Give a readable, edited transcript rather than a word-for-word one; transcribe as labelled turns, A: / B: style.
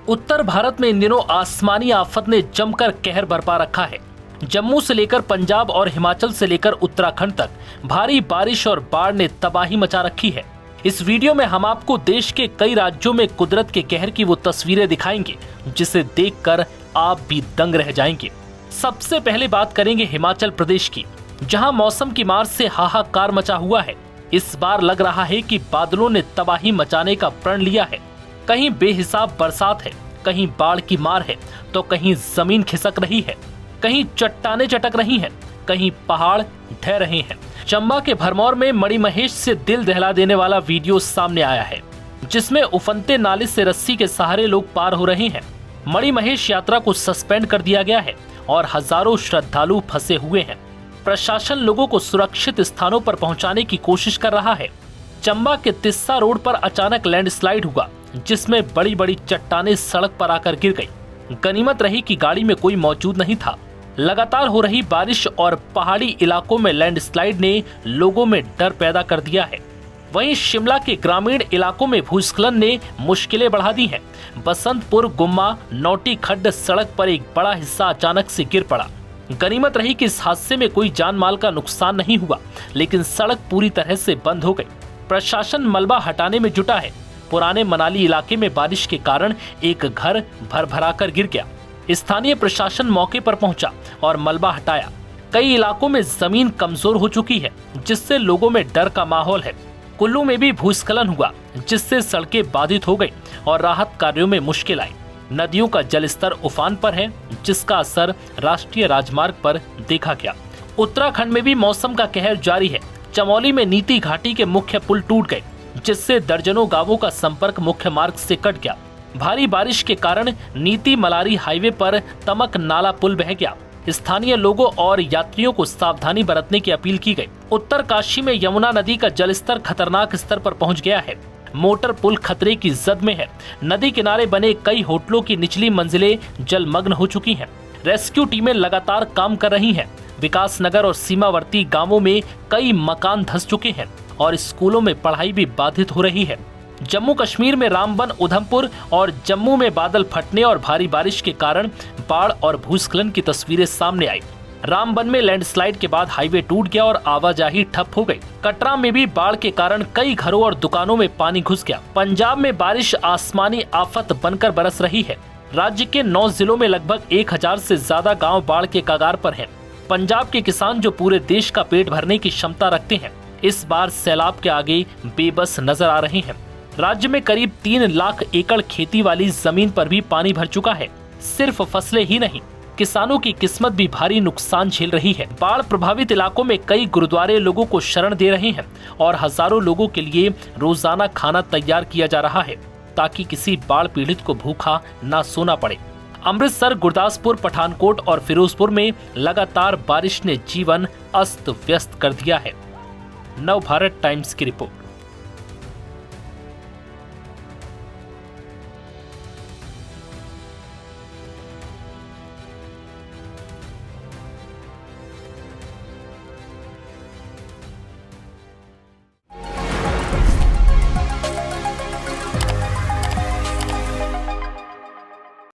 A: उत्तर भारत में इन दिनों आसमानी आफत ने जमकर कहर बरपा रखा है। जम्मू से लेकर पंजाब और हिमाचल से लेकर उत्तराखंड तक भारी बारिश और बाढ़ ने तबाही मचा रखी है। इस वीडियो में हम आपको देश के कई राज्यों में कुदरत के कहर की वो तस्वीरें दिखाएंगे जिसे देखकर आप भी दंग रह जाएंगे। सबसे पहले बात करेंगे हिमाचल प्रदेश की, जहां मौसम की मार से हाहाकार मचा हुआ है। इस बार लग रहा है कि बादलों ने तबाही मचाने का प्रण लिया है। कहीं बेहिसाब बरसात है, कहीं बाढ़ की मार है, तो कहीं जमीन खिसक रही है, कहीं चट्टानें चटक रही हैं, कहीं पहाड़ ढह रहे हैं। चंबा के भरमौर में मणिमहेश से दिल दहला देने वाला वीडियो सामने आया है, जिसमें उफनते नाले से रस्सी के सहारे लोग पार हो रहे हैं। मणिमहेश यात्रा को सस्पेंड कर दिया गया है और हजारों श्रद्धालु फंसे हुए हैं। प्रशासन लोगों को सुरक्षित स्थानों पर पहुंचाने की कोशिश कर रहा है। चंबा के तिस्सा रोड पर अचानक लैंडस्लाइड हुआ, जिसमें बड़ी बड़ी चट्टानें सड़क पर आकर गिर गई। गनीमत रही कि गाड़ी में कोई मौजूद नहीं था। लगातार हो रही बारिश और पहाड़ी इलाकों में लैंडस्लाइड ने लोगों में डर पैदा कर दिया है। वहीं शिमला के ग्रामीण इलाकों में भूस्खलन ने मुश्किलें बढ़ा दी हैं। बसंतपुर गुम्मा नौटी खड्ड सड़क पर एक बड़ा हिस्सा अचानक से गिर पड़ा। गनीमत रही कि इस हादसे में कोई जान माल का नुकसान नहीं हुआ, लेकिन सड़क पूरी तरह से बंद हो गई। प्रशासन मलबा हटाने में जुटा है। पुराने मनाली इलाके में बारिश के कारण एक घर भरभराकर गिर गया। स्थानीय प्रशासन मौके पर पहुंचा और मलबा हटाया। कई इलाकों में जमीन कमजोर हो चुकी है, जिससे लोगों में डर का माहौल है। कुल्लू में भी भूस्खलन हुआ, जिससे सड़कें बाधित हो गई और राहत कार्यों में मुश्किल आई। नदियों का जलस्तर उफान पर है, जिसका असर राष्ट्रीय राजमार्ग पर देखा गया। उत्तराखंड में भी मौसम का कहर जारी है। चमोली में नीति घाटी के मुख्य पुल टूट गए, जिससे दर्जनों गांवों का संपर्क मुख्य मार्ग से कट गया। भारी बारिश के कारण नीति मलारी हाईवे पर तमक नाला पुल बह गया। स्थानीय लोगों और यात्रियों को सावधानी बरतने की अपील की गई। उत्तरकाशी में यमुना नदी का जलस्तर खतरनाक स्तर पर पहुंच गया है। मोटर पुल खतरे की जद में है। नदी किनारे बने कई होटलों की निचली मंजिलें जलमग्न हो चुकी हैं। रेस्क्यू टीमें लगातार काम कर रही हैं। विकास नगर और सीमावर्ती गांवों में कई मकान धंस चुके हैं और स्कूलों में पढ़ाई भी बाधित हो रही है। जम्मू कश्मीर में रामबन, उधमपुर और जम्मू में बादल फटने और भारी बारिश के कारण बाढ़ और भूस्खलन की तस्वीरें सामने आई। रामबन में लैंडस्लाइड के बाद हाईवे टूट गया और आवाजाही ठप हो गई। कटरा में भी बाढ़ के कारण कई घरों और दुकानों में पानी घुस गया। पंजाब में बारिश आसमानी आफत बनकर बरस रही है। राज्य के 9 जिलों में लगभग 1000 से ज्यादा गाँव बाढ़ के कगार पर हैं। पंजाब के किसान, जो पूरे देश का पेट भरने की क्षमता रखते हैं, इस बार सैलाब के आगे बेबस नजर आ रहे हैं। राज्य में करीब 3 लाख एकड़ खेती वाली जमीन पर भी पानी भर चुका है। सिर्फ फसलें ही नहीं, किसानों की किस्मत भी भारी नुकसान झेल रही है। बाढ़ प्रभावित इलाकों में कई गुरुद्वारे लोगों को शरण दे रहे हैं और हजारों लोगों के लिए रोजाना खाना तैयार किया जा रहा है, ताकि किसी बाढ़ पीड़ित को भूखा ना सोना पड़े। अमृतसर, गुरदासपुर, पठानकोट और फिरोजपुर में लगातार बारिश ने जीवन अस्त व्यस्त कर दिया है। नव भारत टाइम्स की रिपोर्ट।